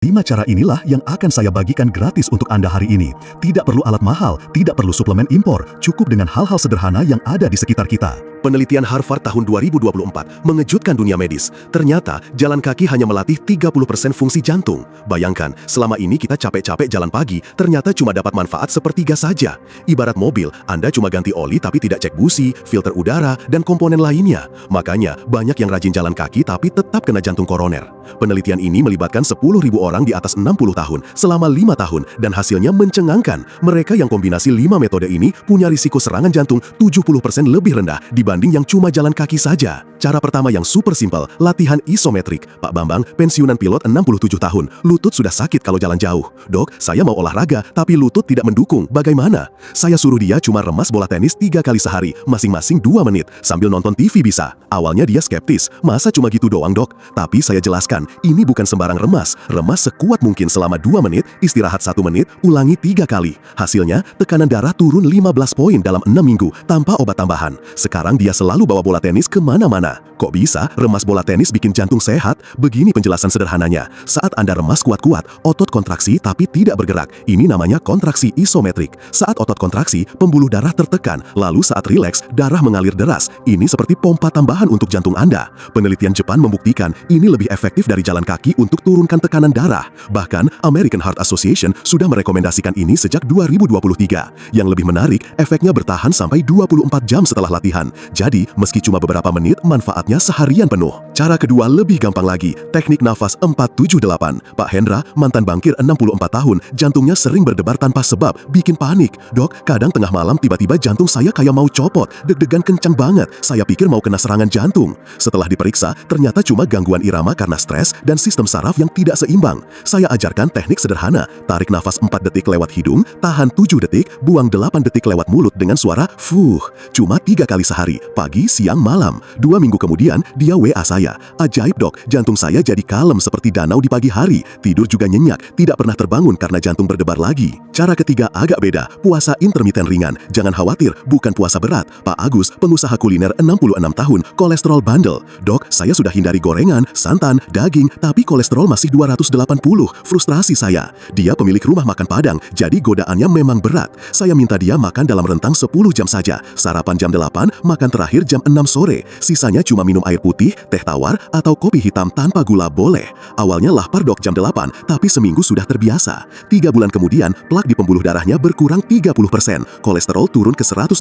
5 cara inilah yang akan saya bagikan gratis untuk Anda hari ini. Tidak perlu alat mahal, tidak perlu suplemen impor, cukup dengan hal-hal sederhana yang ada di sekitar kita. Penelitian Harvard tahun 2024 mengejutkan dunia medis. Ternyata jalan kaki hanya melatih 30% fungsi jantung. Bayangkan, selama ini kita capek-capek jalan pagi, ternyata cuma dapat manfaat sepertiga saja. Ibarat mobil, Anda cuma ganti oli tapi tidak cek busi, filter udara, dan komponen lainnya. Makanya, banyak yang rajin jalan kaki tapi tetap kena jantung koroner. Penelitian ini melibatkan 10.000 orang di atas 60 tahun selama 5 tahun dan hasilnya mencengangkan. Mereka yang kombinasi 5 metode ini punya risiko serangan jantung 70% lebih rendah dibanding yang cuma jalan kaki saja. Cara pertama yang super simpel, latihan isometrik. Pak Bambang, pensiunan pilot 67 tahun, lutut sudah sakit kalau jalan jauh. Dok, saya mau olahraga, tapi lutut tidak mendukung. Bagaimana? Saya suruh dia cuma remas bola tenis 3 kali sehari, masing-masing 2 menit, sambil nonton TV bisa. Awalnya dia skeptis, masa cuma gitu doang dok? Tapi saya jelaskan, ini bukan sembarang remas. Remas sekuat mungkin selama 2 menit, istirahat 1 menit, ulangi 3 kali. Hasilnya, tekanan darah turun 15 poin dalam 6 minggu, tanpa obat tambahan. Sekarang dia selalu bawa bola tenis kemana-mana. Kok bisa remas bola tenis bikin jantung sehat? Begini penjelasan sederhananya. Saat Anda remas kuat-kuat, otot kontraksi tapi tidak bergerak. Ini namanya kontraksi isometrik. Saat otot kontraksi, pembuluh darah tertekan. Lalu saat rileks, darah mengalir deras. Ini seperti pompa tambahan untuk jantung Anda. Penelitian Jepang membuktikan ini lebih efektif dari jalan kaki untuk turunkan tekanan darah. Bahkan, American Heart Association sudah merekomendasikan ini sejak 2023. Yang lebih menarik, efeknya bertahan sampai 24 jam setelah latihan. Jadi, meski cuma beberapa menit, manfaatnya seharian penuh. Cara kedua lebih gampang lagi, teknik nafas 478. Pak Hendra, mantan bankir 64 tahun, jantungnya sering berdebar tanpa sebab, bikin panik. Dok, kadang tengah malam tiba-tiba jantung saya kayak mau copot, deg-degan kencang banget. Saya pikir mau kena serangan jantung. Setelah diperiksa, ternyata cuma gangguan irama karena stres dan sistem saraf yang tidak seimbang. Saya ajarkan teknik sederhana, tarik nafas 4 detik lewat hidung, tahan 7 detik, buang 8 detik lewat mulut dengan suara fuh. Cuma 3 kali sehari, pagi, siang, malam. 2 minggu kemudian, dia WA saya. Ajaib dok, jantung saya jadi kalem seperti danau di pagi hari. Tidur juga nyenyak, tidak pernah terbangun karena jantung berdebar lagi. Cara ketiga agak beda, puasa intermiten ringan. Jangan khawatir, bukan puasa berat. Pak Agus, pengusaha kuliner 66 tahun, kolesterol bandel. Dok, saya sudah hindari gorengan, santan, daging, tapi kolesterol masih 280. Frustrasi saya. Dia pemilik rumah makan Padang, jadi godaannya memang berat. Saya minta dia makan dalam rentang 10 jam saja. Sarapan jam 8, makan terakhir jam 6 sore. Sisanya cuma minum air putih, teh tawar, atau kopi hitam tanpa gula boleh. Awalnya lapar dok jam 8, tapi seminggu sudah terbiasa. 3 bulan kemudian, plak di pembuluh darahnya berkurang 30%. Kolesterol turun ke 180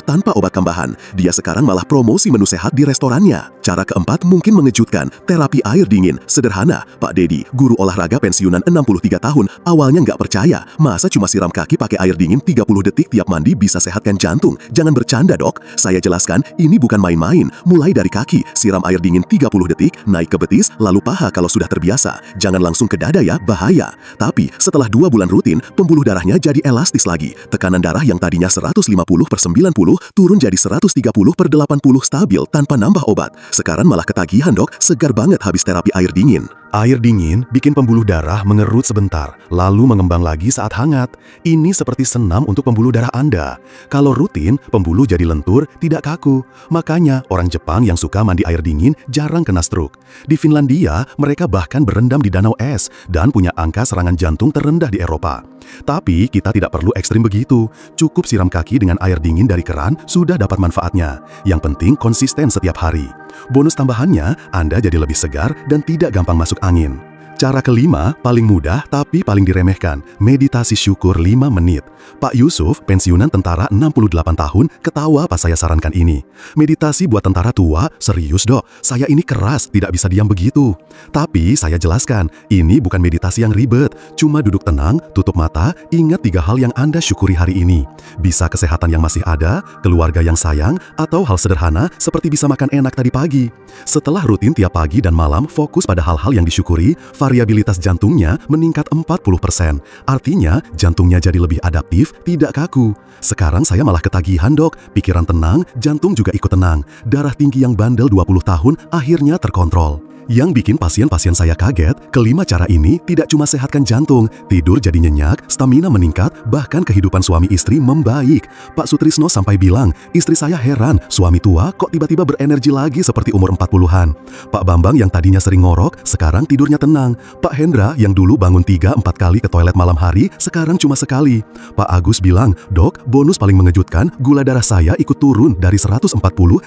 tanpa obat tambahan. Dia sekarang malah promosi menu sehat di restorannya. Cara keempat mungkin mengejutkan, terapi air dingin. Sederhana, Pak Dedi, guru olahraga pensiunan 63 tahun, awalnya nggak percaya. Masa cuma siram kaki pakai air dingin 30 detik tiap mandi bisa sehatkan jantung? Jangan bercanda dok. Saya jelaskan, ini bukan main-main. Mulai dari kaki, siram air dingin 30 detik, naik ke betis, lalu paha kalau sudah terbiasa. Jangan langsung ke dada ya, bahaya. Tapi setelah 2 bulan rutin, pembuluh darahnya jadi elastis lagi. Tekanan darah yang tadinya 150/90 turun jadi 130/80 stabil tanpa nambah obat. Sekarang malah ketagihan dok, segar banget habis terapi air dingin. Air dingin bikin pembuluh darah mengerut sebentar, lalu mengembang lagi saat hangat. Ini seperti senam untuk pembuluh darah Anda. Kalau rutin, pembuluh jadi lentur, tidak kaku. Makanya orang Jepang yang suka mandi air dingin jarang kena stroke. Di Finlandia, mereka bahkan berendam di danau es dan punya angka serangan jantung terendah di Eropa. Tapi kita tidak perlu ekstrim begitu. Cukup siram kaki dengan air dingin dari keran, sudah dapat manfaatnya. Yang penting konsisten setiap hari. Bonus tambahannya, Anda jadi lebih segar dan tidak gampang masuk angin. Cara kelima, paling mudah tapi paling diremehkan, meditasi syukur 5 menit. Pak Yusuf, pensiunan tentara 68 tahun, ketawa pas saya sarankan ini. Meditasi buat tentara tua, serius dok, saya ini keras, tidak bisa diam begitu. Tapi saya jelaskan, ini bukan meditasi yang ribet, cuma duduk tenang, tutup mata, ingat 3 hal yang Anda syukuri hari ini. Bisa kesehatan yang masih ada, keluarga yang sayang, atau hal sederhana seperti bisa makan enak tadi pagi. Setelah rutin tiap pagi dan malam fokus pada hal-hal yang disyukuri, variabilitas jantungnya meningkat 40%. Artinya, jantungnya jadi lebih adaptif, tidak kaku. Sekarang saya malah ketagihan dok, pikiran tenang, jantung juga ikut tenang. Darah tinggi yang bandel 20 tahun akhirnya terkontrol. Yang bikin pasien-pasien saya kaget, kelima cara ini tidak cuma sehatkan jantung, tidur jadi nyenyak, stamina meningkat, bahkan kehidupan suami istri membaik. Pak Sutrisno sampai bilang, istri saya heran, suami tua kok tiba-tiba berenergi lagi seperti umur 40-an. Pak Bambang yang tadinya sering ngorok, sekarang tidurnya tenang. Pak Hendra yang dulu bangun 3-4 kali ke toilet malam hari, sekarang cuma sekali. Pak Agus bilang, dok, bonus paling mengejutkan, gula darah saya ikut turun dari 140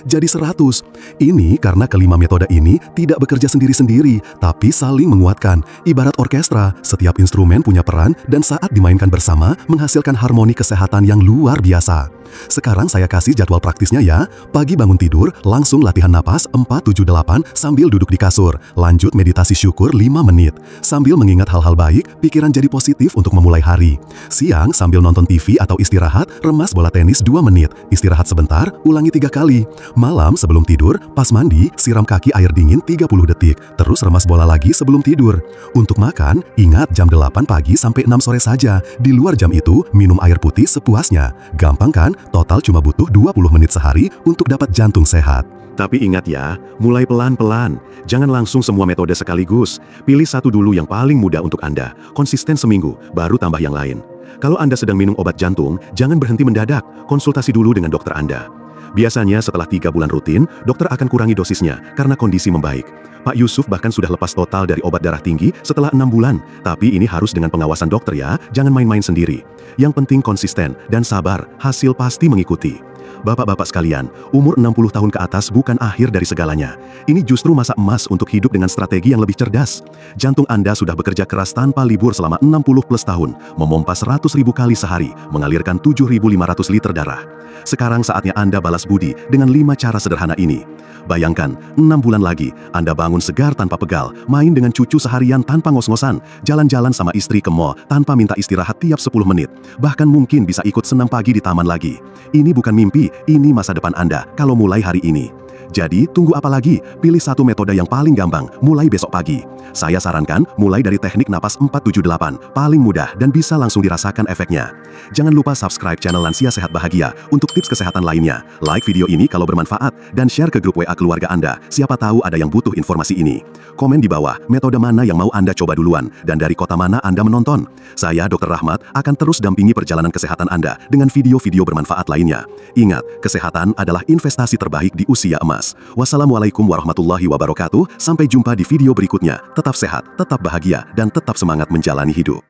jadi 100. Ini karena kelima metode ini tidak bekerja sendiri-sendiri, tapi saling menguatkan. Ibarat orkestra, setiap instrumen punya peran dan saat dimainkan bersama menghasilkan harmoni kesehatan yang luar biasa. Sekarang saya kasih jadwal praktisnya ya. Pagi bangun tidur, langsung latihan napas 4-7-8 sambil duduk di kasur. Lanjut meditasi syukur 5 menit. Sambil mengingat hal-hal baik, pikiran jadi positif untuk memulai hari. Siang sambil nonton TV atau istirahat, remas bola tenis 2 menit. Istirahat sebentar, ulangi 3 kali. Malam sebelum tidur, pas mandi, siram kaki air dingin 30 detik. Terus remas bola lagi sebelum tidur. Untuk makan, ingat jam 8 pagi sampai 6 sore saja. Di luar jam itu, minum air putih sepuasnya. Gampang kan? Total cuma butuh 20 menit sehari untuk dapat jantung sehat. Tapi ingat ya, mulai pelan-pelan. Jangan langsung semua metode sekaligus. Pilih satu dulu yang paling mudah untuk Anda. Konsisten seminggu, baru tambah yang lain. Kalau Anda sedang minum obat jantung, jangan berhenti mendadak. Konsultasi dulu dengan dokter Anda. Biasanya setelah 3 bulan rutin, dokter akan kurangi dosisnya karena kondisi membaik. Pak Yusuf bahkan sudah lepas total dari obat darah tinggi setelah 6 bulan. Tapi ini harus dengan pengawasan dokter ya, jangan main-main sendiri. Yang penting konsisten dan sabar, hasil pasti mengikuti. Bapak-bapak sekalian, umur 60 tahun ke atas bukan akhir dari segalanya. Ini justru masa emas untuk hidup dengan strategi yang lebih cerdas. Jantung Anda sudah bekerja keras tanpa libur selama 60 plus tahun, memompa 100.000 kali sehari, mengalirkan 7.500 liter darah. Sekarang saatnya Anda balas budi dengan 5 cara sederhana ini. Bayangkan, 6 bulan lagi, Anda bangun segar tanpa pegal, main dengan cucu seharian tanpa ngos-ngosan, jalan-jalan sama istri ke mall tanpa minta istirahat tiap 10 menit, bahkan mungkin bisa ikut senam pagi di taman lagi. Ini bukan mimpi, ini masa depan Anda kalau mulai hari ini. Jadi, tunggu apa lagi? Pilih satu metode yang paling gampang, mulai besok pagi. Saya sarankan, mulai dari teknik napas 4-7-8, paling mudah dan bisa langsung dirasakan efeknya. Jangan lupa subscribe channel Lansia Sehat Bahagia untuk tips kesehatan lainnya. Like video ini kalau bermanfaat, dan share ke grup WA keluarga Anda, siapa tahu ada yang butuh informasi ini. Komen di bawah, metode mana yang mau Anda coba duluan, dan dari kota mana Anda menonton. Saya, Dr. Rahmat, akan terus dampingi perjalanan kesehatan Anda dengan video-video bermanfaat lainnya. Ingat, kesehatan adalah investasi terbaik di usia emas. Wassalamualaikum warahmatullahi wabarakatuh. Sampai jumpa di video berikutnya. Tetap sehat, tetap bahagia, dan tetap semangat menjalani hidup.